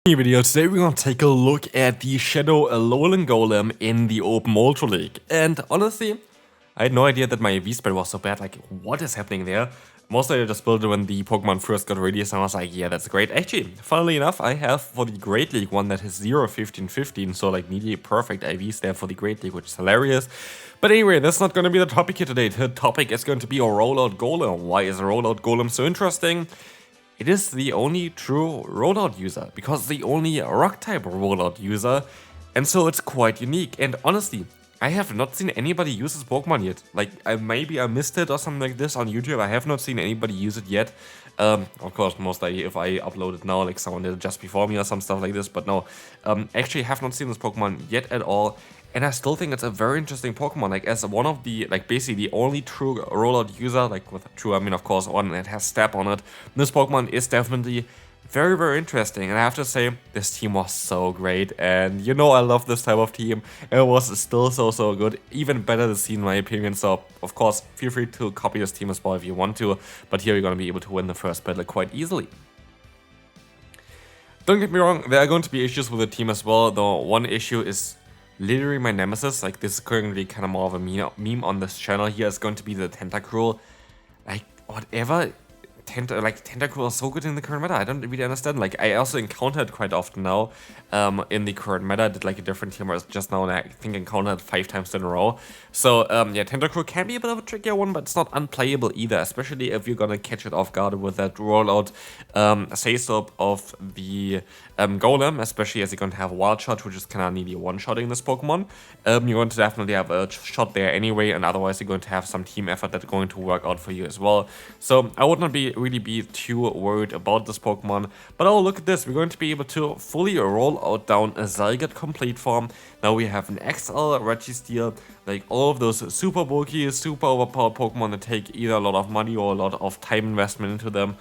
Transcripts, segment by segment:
In the video today we're gonna take a look at the Shadow Alolan Golem in the Open Ultra League. And honestly, I had no idea that my EV spread was so bad. Like, what is happening there? Mostly I just built it when the Pokemon first got released and I was like, yeah, that's great. Actually, funnily enough, I have for the Great League one that has 0, 15, 15, so like nearly perfect IVs there for the Great League, which is hilarious. But anyway, that's not gonna be the topic here today. The topic is going to be a Rollout Golem. Why is a Rollout Golem so interesting? It is the only true rollout user, because the only rock type rollout user, and so it's quite unique. And honestly, I have not seen anybody use this Pokemon yet. Like, maybe I missed it or something like this on YouTube. I have not seen anybody use it yet. Of course, most likely if I upload it now, like someone did it just before me or some stuff like this. But no, actually have not seen this Pokemon yet at all. And I still think it's a very interesting Pokemon, like as one of the, like basically the only true rollout user, like with true I mean of course one that has STAB on it. This Pokemon is definitely very, very interesting, and I have to say, this team was so great, and you know I love this type of team. It was still so good, even better this season in my opinion, so of course feel free to copy this team as well if you want to, but here you're gonna be able to win the first battle quite easily. Don't get me wrong, there are going to be issues with the team as well, though one issue is literally my nemesis. Like, this is currently kind of more of a meme on this channel here, is going to be the Tentacruel. Like, whatever, Tentacruel is so good in the current meta, I don't really understand. Like, I also encounter it quite often now in the current meta. I did like a different team just now, and I think encountered it 5 times in a row. So yeah, Tentacruel can be a bit of a trickier one, but it's not unplayable either, especially if you're gonna catch it off guard with that rollout say-stop of the Golem, especially as you're going to have a Wild Shot, which is kind of nearly one-shotting this Pokemon. You're going to definitely have a shot there anyway, and otherwise you're going to have some team effort that's going to work out for you as well. So I would not really be too worried about this Pokemon. But oh, look at this, we're going to be able to fully roll out down a Zygarde complete form. Now we have an XL Registeel, like all of those super bulky, super overpowered Pokemon that take either a lot of money or a lot of time investment into them.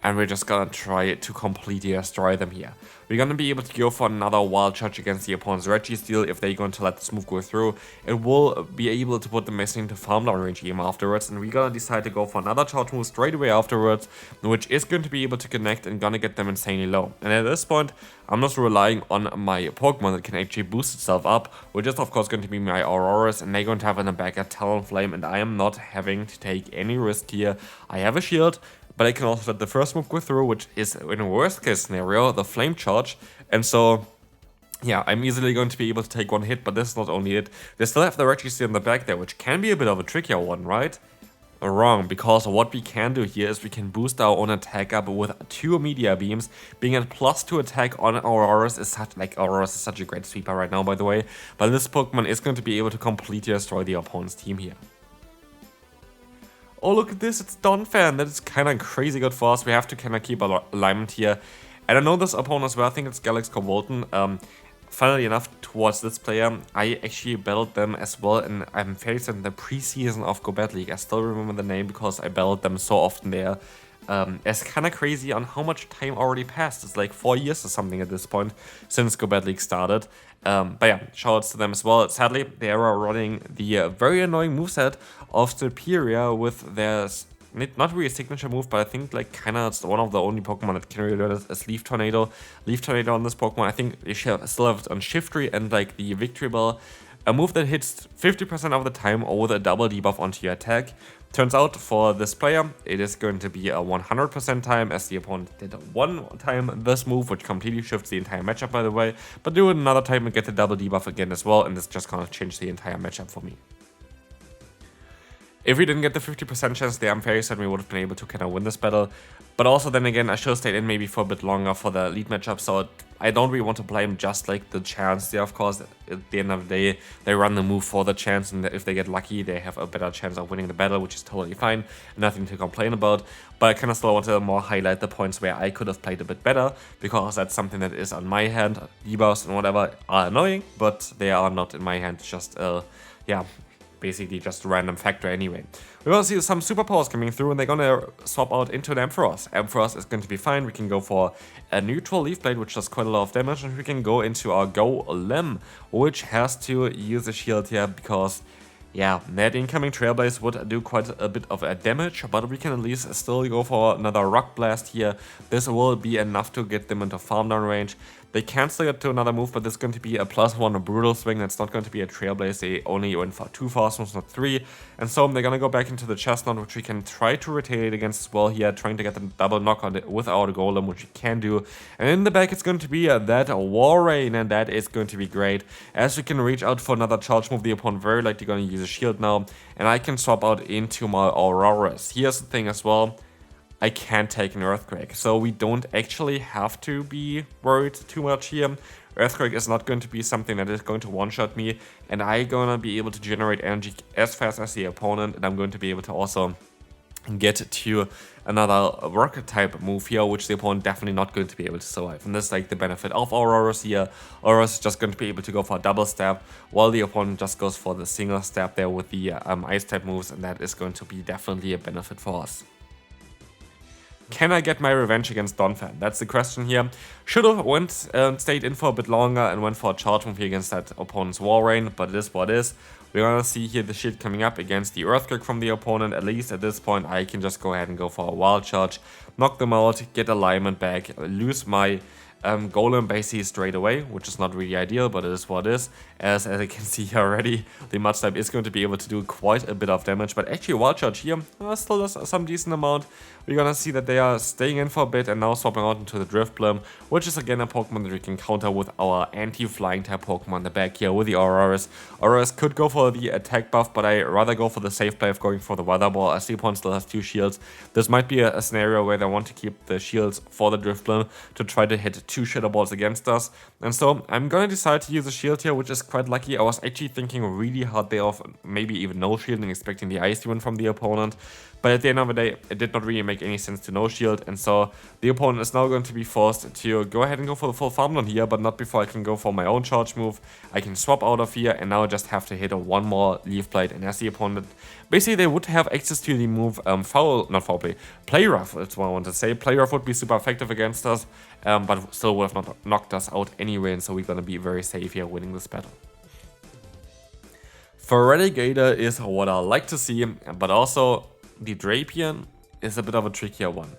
And we're just gonna try to completely destroy them here. We're gonna be able to go for another Wild Charge against the opponent's Registeel if they're going to let this move go through. It will be able to put them missing to farm down range game afterwards, and we're gonna decide to go for another charge move straight away afterwards, which is going to be able to connect and gonna get them insanely low. And at this point, I'm just relying on my Pokemon that can actually boost itself up, which is of course going to be my Auroras, and they're going to have in the back a Talonflame, and I am not having to take any risk here. I have a shield, but I can also let the first move go through, which is, in a worst case scenario, the Flame Charge. And so, yeah, I'm easily going to be able to take one hit, but this is not only it. They still have the Registeel in the back there, which can be a bit of a trickier one, right? Wrong, because what we can do here is we can boost our own attack up with 2 Media Beams. Being at +2 attack on Auroras is such, like, Auroras is such a great sweeper right now, by the way. But this Pokemon is going to be able to completely destroy the opponent's team here. Oh, look at this, it's Donphan. That is kind of crazy good for us. We have to kind of keep alignment here. And I know this opponent as well, I think it's Galax Volton. Funnily enough, towards this player, I actually battled them as well, and I'm fairly certain the preseason of Go Bad League. I still remember the name because I battled them so often there. It's kind of crazy on how much time already passed. It's like 4 years or something at this point since Go Bad League started. But yeah, shoutouts to them as well. Sadly, they are running the very annoying moveset of Superior with their, not really a signature move, but I think like kind of it's one of the only Pokemon that can really do it as Leaf Tornado. Leaf Tornado on this Pokemon, I think they still have it on Shiftry and like the Victory Bell. A move that hits 50% of the time with a double debuff onto your attack. Turns out for this player, it is going to be a 100% time, as the opponent did one time this move, which completely shifts the entire matchup, by the way. But do it another time and get the double debuff again as well, and this just gonna change the entire matchup for me. If we didn't get the 50% chance there, I'm very certain we would have been able to kind of win this battle. But also then again, I should have stayed in maybe for a bit longer for the lead matchup, so I don't really want to blame just like the chance there. Of course, at the end of the day, they run the move for the chance, and if they get lucky, they have a better chance of winning the battle, which is totally fine, nothing to complain about. But I kind of still want to more highlight the points where I could have played a bit better, because that's something that is on my hand. Debuffs and whatever are annoying, but they are not in my hand, just, yeah, basically just a random factor anyway. We're gonna see some superpowers coming through, and they're gonna swap out into an Ampharos. Ampharos is going to be fine. We can go for a neutral Leaf Blade, which does quite a lot of damage, and we can go into our Golem, which has to use a shield here because Yeah, that incoming Trailblaze would do quite a bit of damage, but we can at least still go for another Rock Blast here. This will be enough to get them into farm down range. They can still get to another move, but this is going to be a +1 Brutal Swing. That's not going to be a Trailblaze. They only went for 2 fast moves, not 3. And so they're going to go back into the Chestnut, which we can try to retaliate against as well here, trying to get the double knock on it without a Golem, which we can do. And in the back, it's going to be that War Rain, and that is going to be great, as we can reach out for another charge move. The opponent very likely going to use a shield now, and I can swap out into my Auroras. Here's the thing as well. I can't take an Earthquake, so we don't actually have to be worried too much here. Earthquake is not going to be something that is going to one-shot me, and I'm gonna be able to generate energy as fast as the opponent, and I'm going to be able to also get to another rocket type move here, which the opponent definitely not going to be able to survive. And this is like the benefit of Auroras here. Auroras is just going to be able to go for a double stab, while the opponent just goes for the single stab there with the ice type moves, and that is going to be definitely a benefit for us. Can I get my revenge against Donphan? That's the question here. Should have stayed in for a bit longer and went for a charge move here against that opponent's War Rain, but it is what it is. We're gonna see here the shield coming up against the Earthquake from the opponent. At least at this point, I can just go ahead and go for a wild charge, knock them out, get alignment back, lose my Golem basically straight away, which is not really ideal, but it is what it is. As you can see here already, the Mud type is going to be able to do quite a bit of damage, but actually Wild Charge here still does some decent amount. We're gonna see that they are staying in for a bit and now swapping out into the Driftbloom, which is again a Pokemon that we can counter with our anti-flying type Pokemon in the back here with the Auroras. Auroras could go for the attack buff, but I rather go for the safe play of going for the Weather Ball, as the opponent still has 2 shields. This might be a scenario where they want to keep the shields for the Driftbloom to try to hit 2 Shadow Balls against us. And so I'm gonna decide to use a shield here, which is quite lucky. I was actually thinking really hard there of maybe even no shield and expecting the Ice Demon from the opponent. But at the end of the day, it did not really make any sense to no shield, and so the opponent is now going to be forced to go ahead and go for the full farm down here, but not before I can go for my own charge move. I can swap out of here, and now I just have to hit a 1 more Leaf Blade, and as the opponent, basically they would have access to the move Play Rough, that's what I want to say. Play Rough would be super effective against us, but still would have not knocked us out anyway, and so we're gonna be very safe here winning this battle. Feraligatr is what I like to see, but also the Drapion is a bit of a trickier one.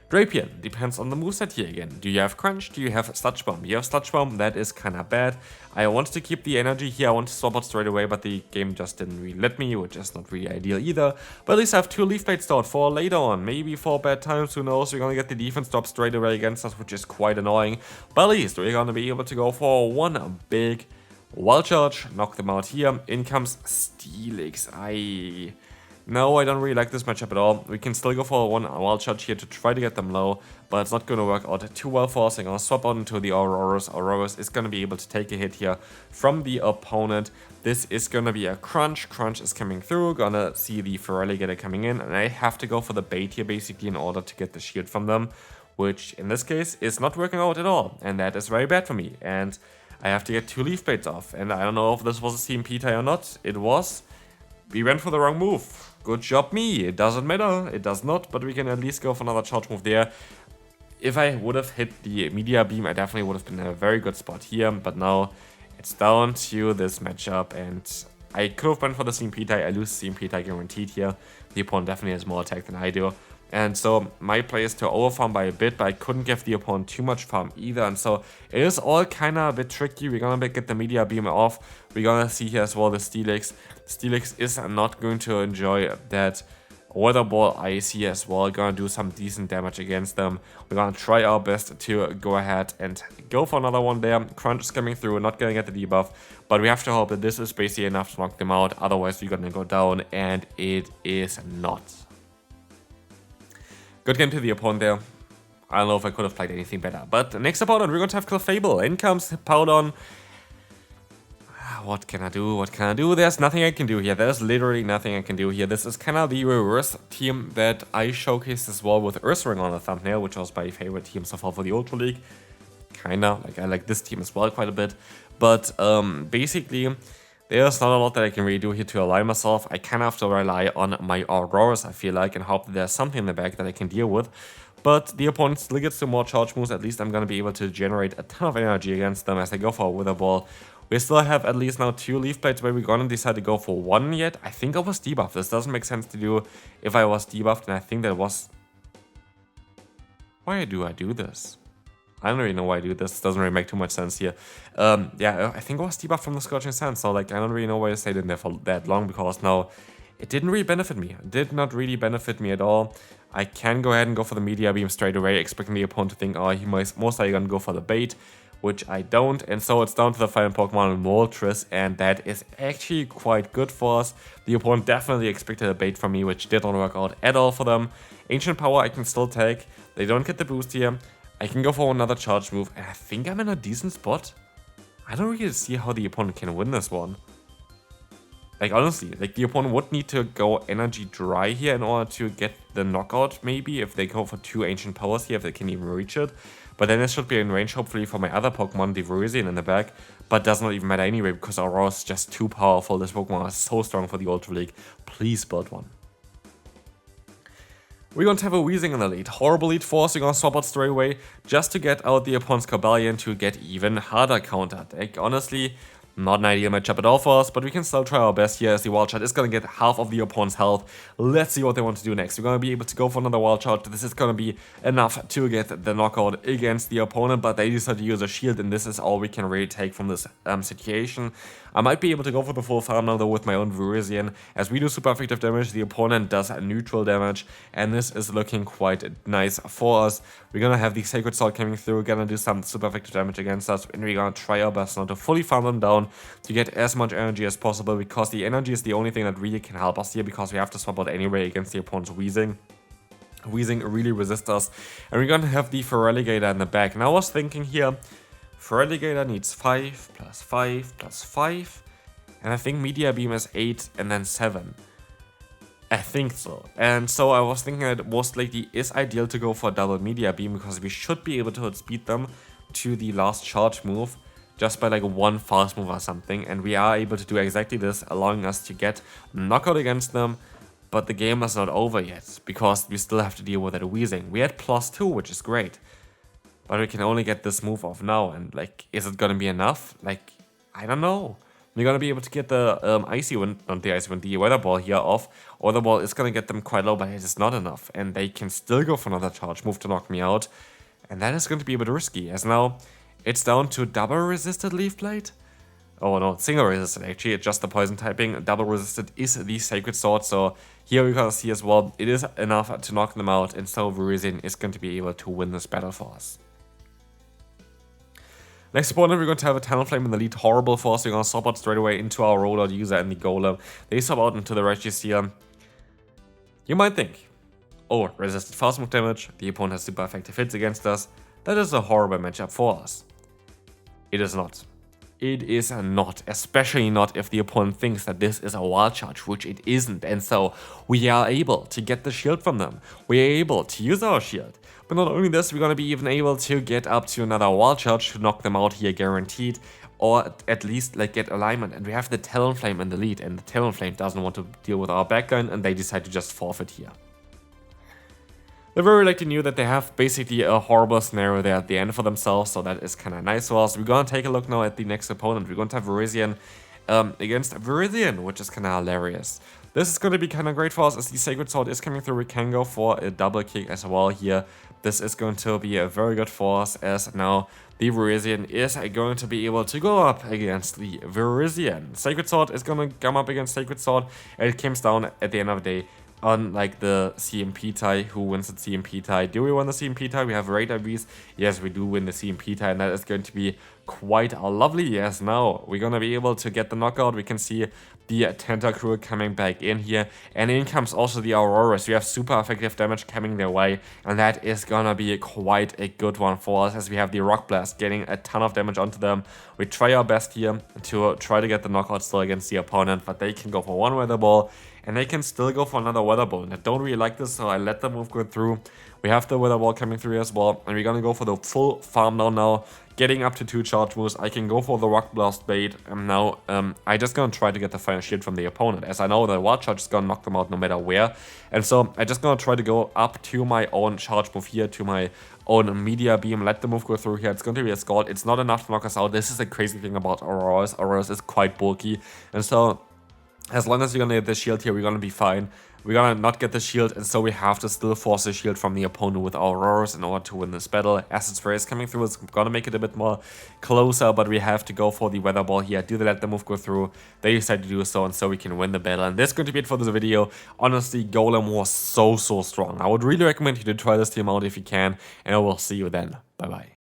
Drapion depends on the moveset here again. Do you have Crunch? Do you have Sludge Bomb? You have Sludge Bomb, that is kinda bad. I wanted to keep the energy here, I want to swap out straight away, but the game just didn't really let me, which is not really ideal either. But at least I have 2 Leaf Blades stored for later on, maybe for bad times, who knows. We're gonna get the defense drop straight away against us, which is quite annoying. But at least we're gonna be able to go for one big Wild Charge, knock them out here. In comes Steelix. No, I don't really like this matchup at all. We can still go for one Wild Charge here to try to get them low, but it's not going to work out too well for us. I'm going to swap out into the Auroras. Auroras is going to be able to take a hit here from the opponent. This is going to be a Crunch. Crunch is coming through. Gonna see the Feraligatr coming in, and I have to go for the bait here basically in order to get the shield from them, which in this case is not working out at all, and that is very bad for me. And I have to get 2 Leaf Blades off, and I don't know if this was a CMP tie or not. It was. We went for the wrong move. Good job me. It doesn't matter. It does not, but we can at least go for another charge move there. If I would have hit the Media Beam, I definitely would have been in a very good spot here, but now it's down to this matchup, and I could have went for the CMP tie. I lose CMP tie guaranteed here. The opponent definitely has more attack than I do. And so my play is to overfarm by a bit, but I couldn't give the opponent too much farm either. And so it is all kind of a bit tricky. We're going to get the Media Beam off. We're going to see here as well the Steelix. Steelix is not going to enjoy that Weather Ball Ice here as well. Going to do some decent damage against them. We're going to try our best to go ahead and go for another one there. Crunch is coming through, not going to get the debuff. But we have to hope that this is basically enough to knock them out. Otherwise, we're going to go down, and it is not. Good game to the opponent there. I don't know if I could have played anything better. But next opponent, we're going to have Clefable. In comes Powdon. What can I do? What can I do? There's nothing I can do here. There's literally nothing I can do here. This is kind of the reverse team that I showcased as well with Ursaring on the thumbnail, which was my favorite team so far for the Ultra League. Kinda. Like, I like this team as well quite a bit. But basically, there's not a lot that I can really do here to align myself. I kind of have to rely on my Auroras, I feel like, and hope that there's something in the back that I can deal with. But the opponent still gets some more charge moves. At least I'm going to be able to generate a ton of energy against them as they go for a Wither Ball, We still have at least now 2 Leaf Blades where we're gonna decide to go for 1 yet. I think I was debuffed. This doesn't make sense to do if I was debuffed, and I think that was... Why do I do this? I don't really know why I do this. It doesn't really make too much sense here. Yeah, I think I was debuffed from the Scorching Sands, so like I don't really know why I stayed in there for that long, because now it didn't really benefit me. It did not really benefit me at all. I can go ahead and go for the Meteor Beam straight away, expecting the opponent to think, oh, he most likely gonna go for the bait, which I don't. And so it's down to the final Pokemon, Moltres, and that is actually quite good for us. The opponent definitely expected a bait from me, which did not work out at all for them. Ancient Power I can still take. They don't get the boost here. I can go for another charge move, and I think I'm in a decent spot. I don't really see how the opponent can win this one. Like, honestly, like the opponent would need to go energy dry here in order to get the knockout, maybe, if they go for 2 Ancient Powers here, if they can even reach it. But then it should be in range, hopefully, for my other Pokemon, the Virizion, in the back. But does not even matter anyway, because Aurora is just too powerful. This Pokemon is so strong for the Ultra League. Please build one. We're going to have a Weezing in the lead. Horrible lead force, we're going to swap out straight away just to get out the opponent's Cobalion to get even harder countered. Like, honestly, not an ideal matchup at all for us, but we can still try our best here as the Wild Charge is going to get half of the opponent's health. Let's see what they want to do next. We're going to be able to go for another Wild Charge. This is going to be enough to get the knockout against the opponent, but they decide to use a shield, and this is all we can really take from this situation. I might be able to go for the full farm now though with my own Virizion. As we do super effective damage, the opponent does neutral damage, and this is looking quite nice for us. We're gonna have the Sacred Sword coming through, we're gonna do some super effective damage against us, and we're gonna try our best now to fully farm them down to get as much energy as possible, because the energy is the only thing that really can help us here, because we have to swap out anyway against the opponent's Weezing. Weezing really resists us, and we're gonna have the Feraligatr in the back. Now I was thinking here, Feraligatr needs 5 plus 5 plus 5, and I think Meteor Beam is 8 and then 7. I think so. And so I was thinking that most likely is ideal to go for a double Meteor Beam, because we should be able to outspeed them to the last charge move just by like 1 fast move or something, and we are able to do exactly this, allowing us to get knockout against them. But the game is not over yet, because we still have to deal with that Weezing. We had +2, which is great. But we can only get this move off now, and like, is it gonna be enough? Like, I don't know. We're gonna be able to get the Icy Wind, not the Icy Wind, the Weather Ball here off. Weather Ball is gonna get them quite low, but it is not enough. And they can still go for another charge move to knock me out. And that is going to be a bit risky, as now it's down to double resisted Leaf Blade. Oh no, single resisted actually, it's just the poison typing. Double resisted is the Sacred Sword, so here we can see as well, it is enough to knock them out, and so Virizion is going to be able to win this battle for us. Next opponent, we're going to have a Talonflame in the lead. Horrible for us. We're going to swap out straight away into our Rollout user and the Golem. They swap out into the Registeel. You might think, oh, resisted fast move damage. The opponent has super effective hits against us. That is a horrible matchup for us. It is not. It is not, especially not if the opponent thinks that this is a Wild Charge, which it isn't, and so we are able to get the shield from them. We are able to use our shield. But not only this, we're gonna be even able to get up to another Wild Charge to knock them out here guaranteed, or at least like get alignment. And we have the Talonflame in the lead, and the Talonflame doesn't want to deal with our backline, and they decide to just forfeit here. They very likely knew that they have basically a horrible scenario there at the end for themselves, so that is kind of nice for us. We're gonna take a look now at the next opponent. We're going to have Virizion against Virizion, which is kind of hilarious. This is going to be kind of great for us as the Sacred Sword is coming through. We can go for a double kick as well here. This is going to be a very good for us, as now the Virizion is going to be able to go up against the Virizion. Sacred Sword is going to come up against Sacred Sword, and it comes down at the end of the day on like the CMP tie. Who wins the CMP tie? Do we win the CMP tie? We have Raid IVs. Yes, we do win the CMP tie, and that is going to be quite lovely. Yes, now we're gonna be able to get the knockout. We can see the Thackery coming back in here, and in comes also the Auroras. We have super effective damage coming their way, and that is gonna be quite a good one for us, as we have the Rock Blast getting a ton of damage onto them. We try our best here to try to get the knockout still against the opponent, but they can go for one Weather Ball, and they can still go for another Weather Ball. And I don't really like this, so I let the move go through. We have the Weather Ball coming through as well, and we're gonna go for the full farm down now, getting up to 2 charge moves. I can go for the Rock Blast bait, and now I just gonna try to get the final shield from the opponent, as I know that Wild Charge is gonna knock them out no matter where. And so I just gonna try to go up to my own charge move here, to my own Media Beam, let the move go through here. It's going to be a Scald. It's not enough to knock us out. This is the crazy thing about Auroras. Auroras is quite bulky, and so as long as we're gonna get the shield here, we're gonna be fine. We're gonna not get the shield, and so we have to still force the shield from the opponent with our Auroras in order to win this battle. Acid Spray is coming through, it's gonna make it a bit more closer, but we have to go for the Weather Ball here. Do they let the move go through? They decide to do so, and so we can win the battle. And that's going to be it for this video. Honestly, Golem was so strong. I would really recommend you to try this team out if you can, and I will see you then. Bye bye.